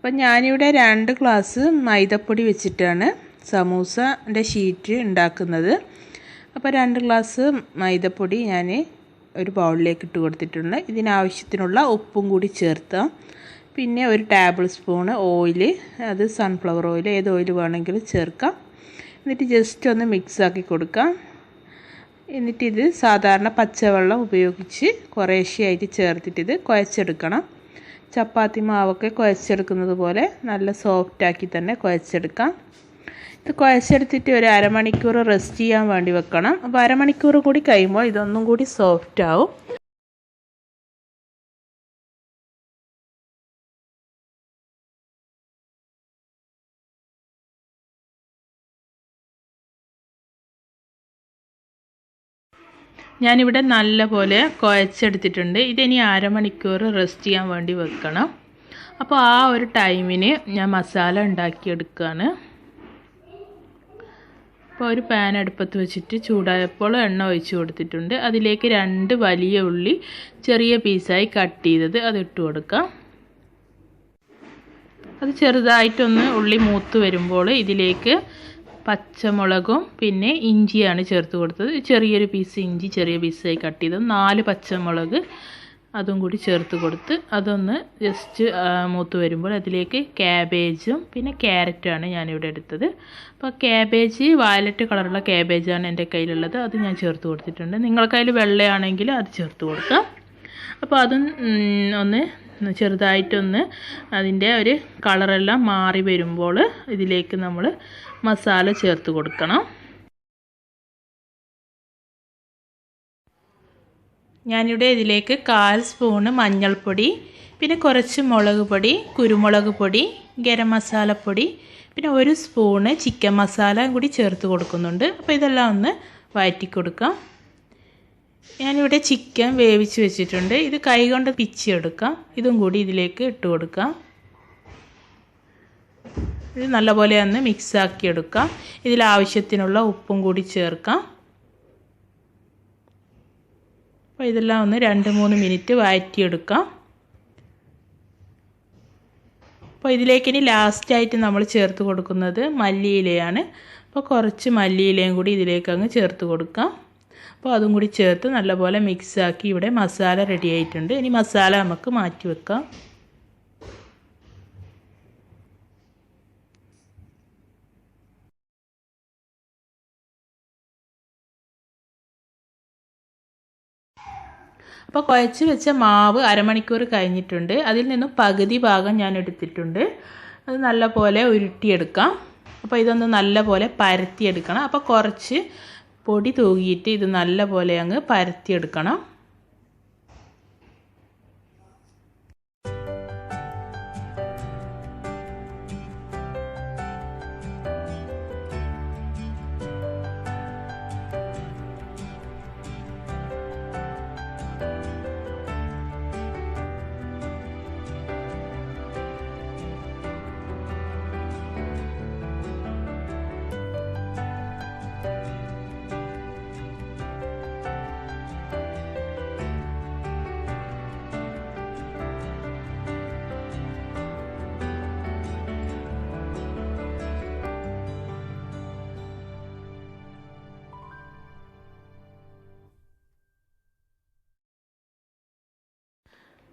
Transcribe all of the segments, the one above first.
അപ്പം ഞാനിവിടെ 2 ഗ്ലാസ് മൈദപ്പൊടി വെച്ചിട്ടാണ് സമൂസൻ്റെ ഷീറ്റ് ഉണ്ടാക്കുന്നത്. അപ്പോൾ 2 ഗ്ലാസ് മൈദപ്പൊടി ഞാൻ ഒരു ബൗളിലേക്ക് ഇട്ട് കൊടുത്തിട്ടുണ്ട്. ഇതിനാവശ്യത്തിനുള്ള ഉപ്പും കൂടി ചേർത്താം. പിന്നെ 1 ടേബിൾ സ്പൂൺ ഓയിൽ, അത് സൺഫ്ലവർ ഓയിൽ, ഏത് ഓയിൽ വേണമെങ്കിലും ചേർക്കാം. എന്നിട്ട് ജസ്റ്റ് ഒന്ന് മിക്സാക്കി കൊടുക്കാം. എന്നിട്ടിത് സാധാരണ പച്ചവെള്ളം ഉപയോഗിച്ച് കുറേശ്ശെയായിട്ട് ചേർത്തിട്ടിത് കുഴച്ചെടുക്കണം. ചപ്പാത്തി മാവൊക്കെ കുഴച്ചെടുക്കുന്നത് പോലെ നല്ല സോഫ്റ്റാക്കി തന്നെ കുഴച്ചെടുക്കാം. ഇത് കുഴച്ചെടുത്തിട്ട് ഒരു അരമണിക്കൂർ റെസ്റ്റ് ചെയ്യാൻ വേണ്ടി വെക്കണം. അപ്പോൾ അരമണിക്കൂർ കൂടി കഴിയുമ്പോൾ ഇതൊന്നും കൂടി സോഫ്റ്റ് ആവും. ഞാനിവിടെ നല്ല പോലെ കുഴച്ചെടുത്തിട്ടുണ്ട്. ഇതിനി അരമണിക്കൂർ റെസ്റ്റ് ചെയ്യാൻ വേണ്ടി വെക്കണം. അപ്പോൾ ആ ഒരു ടൈമിന് ഞാൻ മസാല ഉണ്ടാക്കിയെടുക്കുകയാണ്. അപ്പോൾ ഒരു പാൻ അടുപ്പത്ത് വെച്ചിട്ട് ചൂടായപ്പോൾ എണ്ണ ഒഴിച്ച് കൊടുത്തിട്ടുണ്ട്. അതിലേക്ക് 2 വലിയ ഉള്ളി ചെറിയ പീസായി കട്ട് ചെയ്തത് അതിട്ട് കൊടുക്കാം. അത് ചെറുതായിട്ടൊന്ന് ഉള്ളി മൂത്ത് വരുമ്പോൾ ഇതിലേക്ക് പച്ചമുളകും പിന്നെ ഇഞ്ചിയാണ് ചേർത്ത് കൊടുത്തത്. ചെറിയൊരു പീസ് ഇഞ്ചി ചെറിയ പീസായി കട്ട് ചെയ്തത്, 4 പച്ചമുളക് അതും കൂടി ചേർത്ത് കൊടുത്ത് അതൊന്ന് ജസ്റ്റ് മൂത്ത് വരുമ്പോൾ അതിലേക്ക് ക്യാബേജും പിന്നെ ക്യാരറ്റുമാണ് ഞാനിവിടെ എടുത്തത്. അപ്പോൾ ക്യാബേജ് വയലറ്റ് കളറുള്ള ക്യാബേജാണ് എൻ്റെ കയ്യിലുള്ളത്, അത് ഞാൻ ചേർത്ത് കൊടുത്തിട്ടുണ്ട്. നിങ്ങളുടെ കയ്യിൽ വെള്ളയാണെങ്കിൽ അത് ചേർത്ത് കൊടുക്കാം. അപ്പോൾ അതും ഒന്ന് ചെറുതായിട്ടൊന്ന് അതിൻ്റെ ഒരു കളറെല്ലാം മാറി വരുമ്പോൾ ഇതിലേക്ക് നമ്മൾ മസാല ചേർത്ത് കൊടുക്കണം. ഞാനിവിടെ ഇതിലേക്ക് 1/4 സ്പൂണ് മഞ്ഞൾപ്പൊടി, പിന്നെ കുറച്ച് മുളക് പൊടി, കുരുമുളക് പൊടി, ഗരം മസാലപ്പൊടി, പിന്നെ 1 സ്പൂണ് ചിക്കൻ മസാല കൂടി ചേർത്ത് കൊടുക്കുന്നുണ്ട്. അപ്പോൾ ഇതെല്ലാം ഒന്ന് വഴറ്റി കൊടുക്കാം. ഞാനിവിടെ ചിക്കൻ വേവിച്ച് വെച്ചിട്ടുണ്ട്. ഇത് കൈകൊണ്ട് പിച്ചിയെടുക്കാം. ഇതും കൂടി ഇതിലേക്ക് ഇട്ട് കൊടുക്കാം. ഇത് നല്ലപോലെ ഒന്ന് മിക്സാക്കി എടുക്കാം. ഇതിലാവശ്യത്തിനുള്ള ഉപ്പും കൂടി ചേർക്കാം. അപ്പോൾ ഇതെല്ലാം ഒന്ന് 2-3 മിനിറ്റ് വഴറ്റിയെടുക്കാം. അപ്പോൾ ഇതിലേക്ക് ഇനി ലാസ്റ്റായിട്ട് നമ്മൾ ചേർത്ത് കൊടുക്കുന്നത് മല്ലിയിലയാണ്. അപ്പോൾ കുറച്ച് മല്ലിയിലയും കൂടി ഇതിലേക്ക് അങ്ങ് ചേർത്ത് കൊടുക്കാം. അപ്പോൾ അതും കൂടി ചേർത്ത് നല്ലപോലെ മിക്സാക്കി ഇവിടെ മസാല റെഡി ആയിട്ടുണ്ട്. ഇനി മസാല നമുക്ക് മാറ്റി വെക്കാം. അപ്പോൾ കുഴച്ച് വെച്ച മാവ് അരമണിക്കൂർ കഴിഞ്ഞിട്ടുണ്ട്. അതിൽ നിന്നും പകുതി ഭാഗം ഞാൻ എടുത്തിട്ടുണ്ട്. അത് നല്ലപോലെ ഉരുട്ടിയെടുക്കാം. അപ്പോൾ ഇതൊന്ന് നല്ലപോലെ പരത്തിയെടുക്കണം. അപ്പോൾ കുറച്ച് പൊടി തൂകിയിട്ട് ഇത് നല്ലപോലെ അങ്ങ് പരത്തിയെടുക്കണം.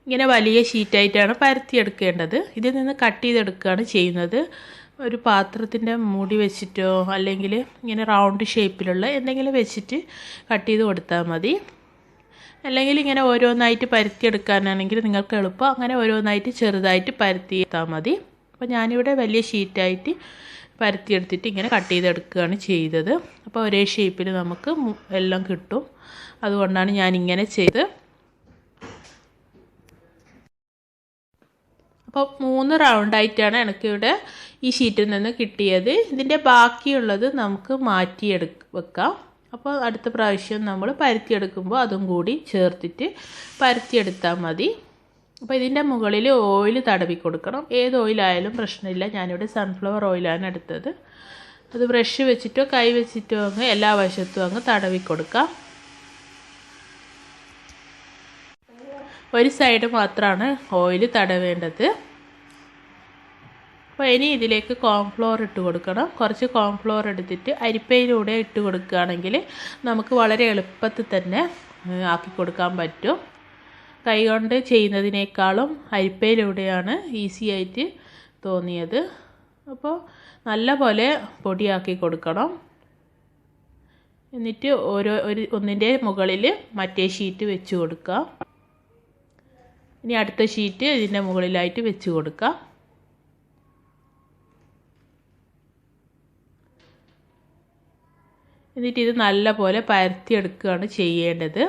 ഇങ്ങനെ വലിയ ഷീറ്റായിട്ടാണ് പരത്തിയെടുക്കേണ്ടത്. ഇതിൽ നിന്ന് കട്ട് ചെയ്തെടുക്കുകയാണ് ചെയ്യുന്നത്. ഒരു പാത്രത്തിൻ്റെ മൂടി വെച്ചിട്ടോ അല്ലെങ്കിൽ ഇങ്ങനെ റൗണ്ട് ഷേപ്പിലുള്ള എന്തെങ്കിലും വെച്ചിട്ട് കട്ട് ചെയ്ത് കൊടുത്താൽ മതി. അല്ലെങ്കിൽ ഇങ്ങനെ ഓരോന്നായിട്ട് പരത്തിയെടുക്കാനാണെങ്കിൽ നിങ്ങൾക്ക് എളുപ്പം അങ്ങനെ ഓരോന്നായിട്ട് ചെറുതായിട്ട് പരത്തിയെടുത്താൽ മതി. അപ്പോൾ ഞാനിവിടെ വലിയ ഷീറ്റായിട്ട് പരത്തിയെടുത്തിട്ട് ഇങ്ങനെ കട്ട് ചെയ്തെടുക്കുകയാണ് ചെയ്തത്. അപ്പോൾ ഒരേ ഷേപ്പിൽ നമുക്ക് എല്ലാം കിട്ടും. അതുകൊണ്ടാണ് ഞാനിങ്ങനെ ചെയ്ത്. അപ്പോൾ 3 റൗണ്ടായിട്ടാണ് എനിക്കിവിടെ ഈ ഷീറ്റിൽ നിന്ന് കിട്ടിയത്. ഇതിൻ്റെ ബാക്കിയുള്ളത് നമുക്ക് വെക്കാം. അപ്പോൾ അടുത്ത പ്രാവശ്യം നമ്മൾ പരത്തിയെടുക്കുമ്പോൾ അതും കൂടി ചേർത്തിട്ട് പരത്തിയെടുത്താൽ മതി. അപ്പോൾ ഇതിൻ്റെ മുകളിൽ ഓയിൽ തടവി കൊടുക്കണം. ഏത് ഓയിലായാലും പ്രശ്നമില്ല. ഞാനിവിടെ സൺഫ്ലവർ ഓയിലാണ് എടുത്തത്. അത് ബ്രഷ് വെച്ചിട്ടോ കൈ വെച്ചിട്ടോ അങ്ങ് എല്ലാ വശത്തും അങ്ങ് തടവി കൊടുക്കാം. ഒരു സൈഡ് മാത്രമാണ് ഓയിൽ തടവേണ്ടത്. അപ്പോൾ ഇനി ഇതിലേക്ക് കോൺഫ്ലോർ ഇട്ട് കൊടുക്കണം. കുറച്ച് കോൺഫ്ലോർ എടുത്തിട്ട് അരിപ്പയിലൂടെ ഇട്ട് കൊടുക്കുകയാണെങ്കിൽ നമുക്ക് വളരെ എളുപ്പത്തിൽ തന്നെ ആക്കി കൊടുക്കാൻ പറ്റും. കൈകൊണ്ട് ചെയ്യുന്നതിനേക്കാളും അരിപ്പയിലൂടെയാണ് ഈസി ആയിട്ട് തോന്നിയത്. അപ്പോൾ നല്ല പോലെ പൊടിയാക്കി കൊടുക്കണം. എന്നിട്ട് ഒന്നിൻ്റെ മുകളിൽ മറ്റേ ഷീറ്റ് വെച്ച് കൊടുക്കുക. ഇനി അടുത്ത ഷീറ്റ് ഇതിൻ്റെ മുകളിലായിട്ട് വെച്ച് കൊടുക്കുക. എന്നിട്ട് ഇത് നല്ല പോലെ പരത്തിയെടുക്കുകയാണ് ചെയ്യേണ്ടത്.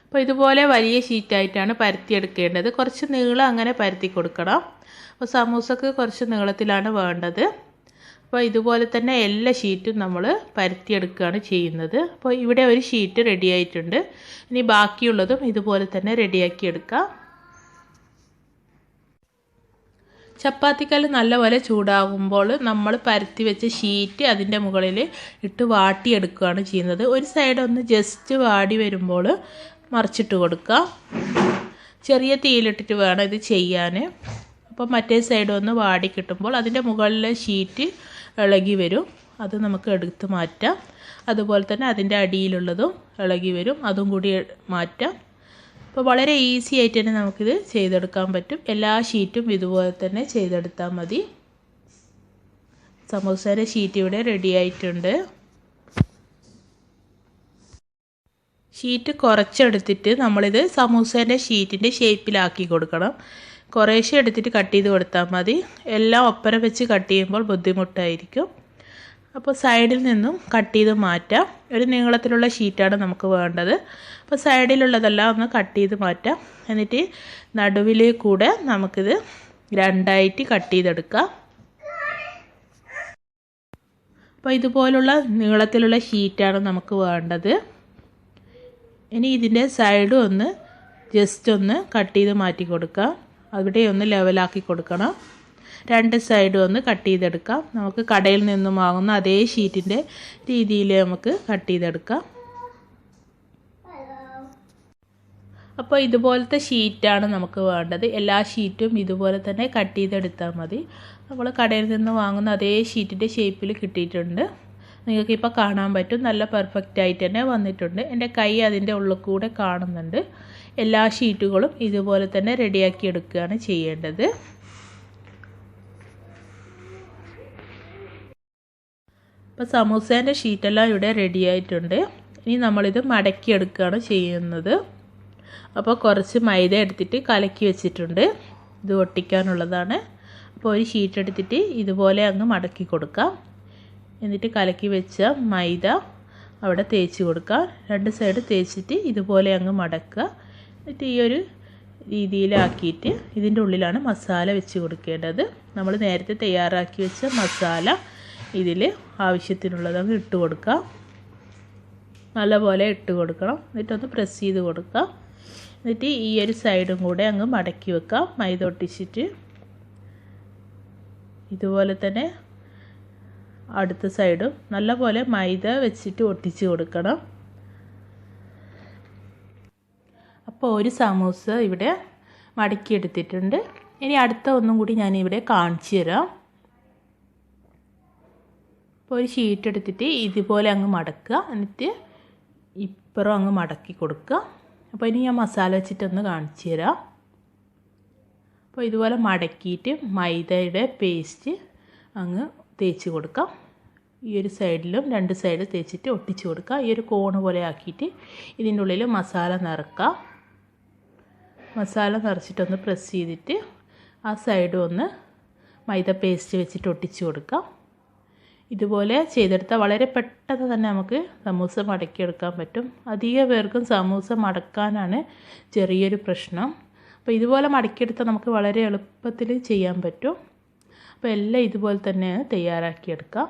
അപ്പോൾ ഇതുപോലെ വലിയ ഷീറ്റായിട്ടാണ് പരത്തിയെടുക്കേണ്ടത്. കുറച്ച് നീളം അങ്ങനെ പരത്തി കൊടുക്കണം. അപ്പോൾ സമൂസക്ക് കുറച്ച് നീളത്തിലാണ് വേണ്ടത്. അപ്പോൾ ഇതുപോലെ തന്നെ എല്ലാ ഷീറ്റും നമ്മൾ പരത്തിയെടുക്കുകയാണ് ചെയ്യുന്നത്. അപ്പോൾ ഇവിടെ ഒരു ഷീറ്റ് റെഡി ആയിട്ടുണ്ട്. ഇനി ബാക്കിയുള്ളതും ഇതുപോലെ തന്നെ റെഡിയാക്കി എടുക്കാം. ചപ്പാത്തിക്കല്ല് നല്ലപോലെ ചൂടാകുമ്പോൾ നമ്മൾ പരത്തി വെച്ച ഷീറ്റ് അതിൻ്റെ മുകളിൽ ഇട്ട് വാട്ടിയെടുക്കുകയാണ് ചെയ്യുന്നത്. ഒരു സൈഡ് ഒന്ന് ജസ്റ്റ് വാടി വരുമ്പോൾ മറിച്ചിട്ട് കൊടുക്കുക. ചെറിയ തീയിലിട്ടിട്ട് വേണം ഇത് ചെയ്യാൻ. അപ്പോൾ മറ്റേ സൈഡ് ഒന്ന് വാടി കിട്ടുമ്പോൾ അതിൻ്റെ മുകളിലെ ഷീറ്റ് ഇളകി വരും. അത് നമുക്ക് എടുത്ത് മാറ്റാം. അതുപോലെ തന്നെ അതിൻ്റെ അടിയിലുള്ളതും ഇളകി വരും. അതും കൂടി മാറ്റാം. അപ്പോൾ വളരെ ഈസി ആയിട്ട് തന്നെ നമുക്കിത് ചെയ്തെടുക്കാൻ പറ്റും. എല്ലാ ഷീറ്റും ഇതുപോലെ തന്നെ ചെയ്തെടുത്താൽ മതി. സമൂസയുടെ ഷീറ്റ് ഇവിടെ റെഡി ആയിട്ടുണ്ട്. ഷീറ്റ് കുറച്ചെടുത്തിട്ട് നമ്മളിത് സമൂസേൻ്റെ ഷീറ്റിൻ്റെ ഷേപ്പിലാക്കി കൊടുക്കണം. കുറേശ്ശെ എടുത്തിട്ട് കട്ട് ചെയ്ത് കൊടുത്താൽ മതി. എല്ലാം ഒപ്പരം വെച്ച് കട്ട് ചെയ്യുമ്പോൾ ബുദ്ധിമുട്ടായിരിക്കും. അപ്പോൾ സൈഡിൽ നിന്നും കട്ട് ചെയ്ത് മാറ്റാം. ഒരു നീളത്തിലുള്ള ഷീറ്റാണ് നമുക്ക് വേണ്ടത്. അപ്പോൾ സൈഡിലുള്ളതെല്ലാം ഒന്ന് കട്ട് ചെയ്ത് മാറ്റാം. എന്നിട്ട് നടുവിൽ കൂടെ നമുക്കിത് രണ്ടായിട്ട് കട്ട് ചെയ്തെടുക്കാം. അപ്പോൾ ഇതുപോലുള്ള നീളത്തിലുള്ള ഷീറ്റാണ് നമുക്ക് വേണ്ടത്. ഇനി ഇതിൻ്റെ സൈഡ് ഒന്ന് ജസ്റ്റ് ഒന്ന് കട്ട് ചെയ്ത് മാറ്റി കൊടുക്കാം. അവിടെ ഒന്ന് ലെവലാക്കി കൊടുക്കണം. രണ്ട് സൈഡും ഒന്ന് കട്ട് ചെയ്തെടുക്കാം. നമുക്ക് കടയിൽ നിന്നും വാങ്ങുന്ന അതേ ഷീറ്റിൻ്റെ രീതിയിൽ നമുക്ക് കട്ട് ചെയ്തെടുക്കാം. അപ്പോൾ ഇതുപോലത്തെ ഷീറ്റാണ് നമുക്ക് വേണ്ടത്. എല്ലാ ഷീറ്റും ഇതുപോലെ തന്നെ കട്ട് ചെയ്തെടുത്താൽ മതി. നമ്മൾ കടയിൽ നിന്ന് വാങ്ങുന്ന അതേ ഷീറ്റിൻ്റെ ഷേപ്പിൽ കിട്ടിയിട്ടുണ്ട്. നിങ്ങൾക്കിപ്പോൾ കാണാൻ പറ്റും. നല്ല പെർഫെക്റ്റ് ആയിട്ട് തന്നെ വന്നിട്ടുണ്ട്. എൻ്റെ കൈ അതിൻ്റെ ഉള്ളിൽ കൂടെ കാണുന്നുണ്ട്. എല്ലാ ഷീറ്റുകളും ഇതുപോലെ തന്നെ റെഡിയാക്കി എടുക്കുകയാണ് ചെയ്യേണ്ടത്. അപ്പോൾ സമൂസേൻ്റെ ഷീറ്റെല്ലാം ഇവിടെ റെഡി ആയിട്ടുണ്ട്. ഇനി നമ്മളിത് മടക്കിയെടുക്കുകയാണ് ചെയ്യുന്നത്. അപ്പോൾ കുറച്ച് മൈദ എടുത്തിട്ട് കലക്കി വെച്ചിട്ടുണ്ട്. ഇത് ഒട്ടിക്കാനുള്ളതാണ്. അപ്പോൾ ഒരു ഷീറ്റ് എടുത്തിട്ട് ഇതുപോലെ അങ്ങ് മടക്കി കൊടുക്കാം. എന്നിട്ട് കലക്കി വെച്ച മൈദ അവിടെ തേച്ച് കൊടുക്കുക. രണ്ട് സൈഡ് തേച്ചിട്ട് ഇതുപോലെ അങ്ങ് മടക്കുക. എന്നിട്ട് ഈ ഒരു രീതിയിലാക്കിയിട്ട് ഇതിൻ്റെ ഉള്ളിലാണ് മസാല വെച്ച് കൊടുക്കേണ്ടത്. നമ്മൾ നേരത്തെ തയ്യാറാക്കി വെച്ച മസാല ഇതിൽ ആവശ്യത്തിനുള്ളത് അങ്ങ് ഇട്ട് കൊടുക്കുക. നല്ലപോലെ ഇട്ട് കൊടുക്കണം. എന്നിട്ടൊന്ന് പ്രസ് ചെയ്ത് കൊടുക്കുക. എന്നിട്ട് ഈ ഒരു സൈഡും കൂടെ അങ്ങ് മടക്കി വെക്കുക. മൈദ ഒട്ടിച്ചിട്ട് ഇതുപോലെ തന്നെ അടുത്ത സൈഡും നല്ലപോലെ മൈദ വെച്ചിട്ട് ഒട്ടിച്ച് കൊടുക്കണം. അപ്പോൾ ഒരു സമൂസ ഇവിടെ മടക്കിയെടുത്തിട്ടുണ്ട്. ഇനി അടുത്ത ഒന്നും കൂടി ഞാനിവിടെ കാണിച്ചു തരാം. അപ്പോൾ ഒരു ഷീറ്റ് എടുത്തിട്ട് ഇതുപോലെ അങ്ങ് മടക്കുക. എന്നിട്ട് ഇപ്പുറം അങ്ങ് മടക്കി കൊടുക്കുക. അപ്പോൾ ഇനി ഞാൻ മസാല വെച്ചിട്ടൊന്ന് കാണിച്ചു തരാം. അപ്പോൾ ഇതുപോലെ മടക്കിയിട്ട് മൈദയുടെ പേസ്റ്റ് അങ്ങ് തേച്ച് കൊടുക്കാം. ഈ ഒരു സൈഡിലും രണ്ട് സൈഡ് തേച്ചിട്ട് ഒട്ടിച്ച് കൊടുക്കുക. ഈ ഒരു കോണ് പോലെ ആക്കിയിട്ട് ഇതിൻ്റെ ഉള്ളിൽ മസാല നിറക്കുക. മസാല നിറച്ചിട്ടൊന്ന് പ്രസ് ചെയ്തിട്ട് ആ സൈഡ് ഒന്ന് മൈദ പേസ്റ്റ് വെച്ചിട്ട് ഒട്ടിച്ച് കൊടുക്കാം. ഇതുപോലെ ചെയ്തെടുത്താൽ വളരെ പെട്ടെന്ന് തന്നെ നമുക്ക് സമൂസ മടക്കിയെടുക്കാൻ പറ്റും. അധിക പേർക്കും സമൂസ മടക്കാനാണ് ചെറിയൊരു പ്രശ്നം. അപ്പോൾ ഇതുപോലെ മടക്കിയെടുത്താൽ നമുക്ക് വളരെ എളുപ്പത്തിൽ ചെയ്യാൻ പറ്റും. അപ്പോൾ എല്ലാം ഇതുപോലെ തന്നെ തയ്യാറാക്കിയെടുക്കാം.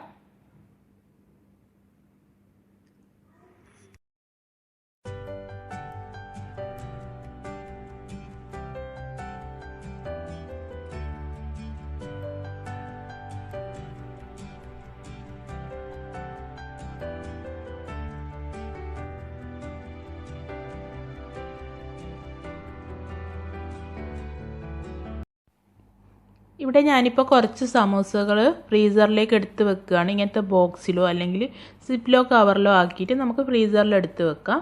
ഇവിടെ ഞാനിപ്പോൾ കുറച്ച് സമൂസകൾ ഫ്രീസറിലേക്ക് എടുത്ത് വെക്കുകയാണ്. ഇങ്ങനത്തെ ബോക്സിലോ അല്ലെങ്കിൽ സിപ്ലോ കവറിലോ ആക്കിയിട്ട് നമുക്ക് ഫ്രീസറിൽ എടുത്ത് വെക്കാം.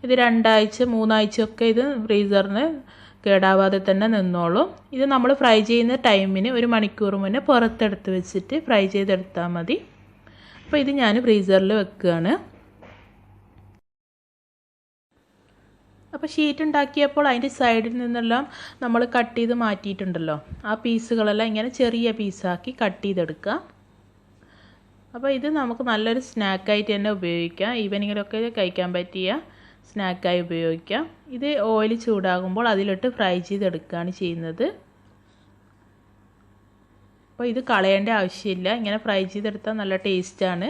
ഇത് 2 ആഴ്ച 3 ആഴ്ചയൊക്കെ ഇത് ഫ്രീസറിന് കേടാവാതെ തന്നെ നിന്നോളും. ഇത് നമ്മൾ ഫ്രൈ ചെയ്യുന്ന ടൈമിന് 1 മണിക്കൂർ മുന്നേ പുറത്തെടുത്ത് വെച്ചിട്ട് ഫ്രൈ ചെയ്തെടുത്താൽ മതി. അപ്പോൾ ഇത് ഞാൻ ഫ്രീസറിൽ വെക്കുകയാണ്. അപ്പോൾ ഷീറ്റ് ഉണ്ടാക്കിയപ്പോൾ അതിൻ്റെ സൈഡിൽ നിന്നെല്ലാം നമ്മൾ കട്ട് ചെയ്ത് മാറ്റിയിട്ടുണ്ടല്ലോ, ആ പീസുകളെല്ലാം ഇങ്ങനെ ചെറിയ പീസാക്കി കട്ട് ചെയ്തെടുക്കുക. അപ്പോൾ ഇത് നമുക്ക് നല്ലൊരു സ്നാക്കായിട്ട് തന്നെ ഉപയോഗിക്കാം. ഈവനിങ്ങിലൊക്കെ കഴിക്കാൻ പറ്റിയ സ്നാക്കായി ഉപയോഗിക്കാം. ഇത് ഓയിൽ ചൂടാകുമ്പോൾ അതിലിട്ട് ഫ്രൈ ചെയ്തെടുക്കുകയാണ് ചെയ്യുന്നത്. അപ്പോൾ ഇത് കളയേണ്ട ആവശ്യമില്ല, ഇങ്ങനെ ഫ്രൈ ചെയ്തെടുത്താൽ നല്ല ടേസ്റ്റാണ്.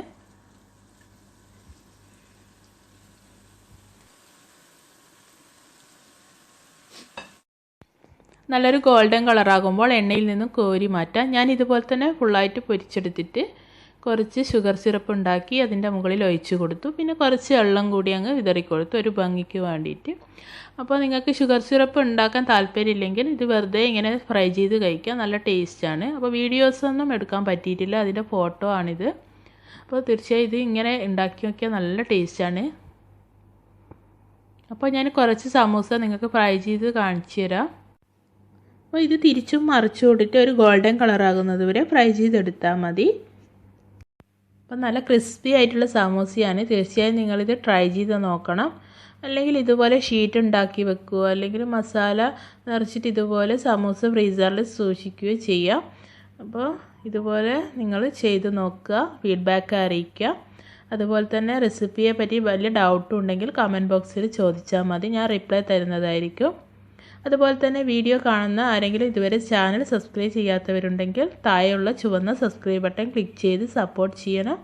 നല്ലൊരു ഗോൾഡൻ കളറാകുമ്പോൾ എണ്ണയിൽ നിന്നും കോരി മാറ്റാം. ഞാൻ ഇതുപോലെ തന്നെ ഫുള്ളായിട്ട് പൊരിച്ചെടുത്തിട്ട് കുറച്ച് ഷുഗർ സിറപ്പ് ഉണ്ടാക്കി അതിൻ്റെ മുകളിൽ ഒഴിച്ചു കൊടുത്തു. പിന്നെ കുറച്ച് വെള്ളം കൂടി അങ്ങ് വിതറിക്കൊടുത്തു ഒരു ഭംഗിക്ക് വേണ്ടിയിട്ട്. അപ്പോൾ നിങ്ങൾക്ക് ഷുഗർ സിറപ്പ് ഉണ്ടാക്കാൻ താല്പര്യമില്ലെങ്കിൽ ഇത് വെറുതെ ഇങ്ങനെ ഫ്രൈ ചെയ്ത് കഴിക്കാം, നല്ല ടേസ്റ്റാണ്. അപ്പോൾ വീഡിയോസൊന്നും എടുക്കാൻ പറ്റിയിട്ടില്ല, അതിൻ്റെ ഫോട്ടോ ആണിത്. അപ്പോൾ തീർച്ചയായും ഇത് ഇങ്ങനെ ഉണ്ടാക്കി നോക്കിയാൽ നല്ല ടേസ്റ്റാണ്. അപ്പോൾ ഞാൻ കുറച്ച് സമൂസ നിങ്ങൾക്ക് ഫ്രൈ ചെയ്ത് കാണിച്ചു തരാം. അപ്പോൾ ഇത് തിരിച്ചും മറിച്ചും ഇട്ടിട്ട് ഒരു ഗോൾഡൻ കളറാകുന്നത് വരെ ഫ്രൈ ചെയ്തെടുത്താൽ മതി. അപ്പം നല്ല ക്രിസ്പി ആയിട്ടുള്ള സമൂസയാണ്. തീർച്ചയായും നിങ്ങളിത് ട്രൈ ചെയ്ത് നോക്കണം. അല്ലെങ്കിൽ ഇതുപോലെ ഷീറ്റ് ഉണ്ടാക്കി വെക്കുകയോ അല്ലെങ്കിൽ മസാല നിറച്ചിട്ട് ഇതുപോലെ സമൂസ ഫ്രീസറിൽ സൂക്ഷിക്കുകയോ ചെയ്യാം. അപ്പോൾ ഇതുപോലെ നിങ്ങൾ ചെയ്ത് നോക്കുക, ഫീഡ്ബാക്ക് അറിയിക്കുക. അതുപോലെ തന്നെ റെസിപ്പിയെ പറ്റി വലിയ ഡൗട്ടും ഉണ്ടെങ്കിൽ കമൻറ്റ് ബോക്സിൽ ചോദിച്ചാൽ മതി, ഞാൻ റിപ്ലൈ തരുന്നതായിരിക്കും. അതുപോലെ തന്നെ വീഡിയോ കാണുന്ന ആരെങ്കിലും ഇതുവരെ ചാനൽ സബ്സ്ക്രൈബ് ചെയ്യാത്തവരുണ്ടെങ്കിൽ താഴെയുള്ള ചുവന്ന സബ്സ്ക്രൈബ് ബട്ടൺ ക്ലിക്ക് ചെയ്ത് സപ്പോർട്ട് ചെയ്യണം.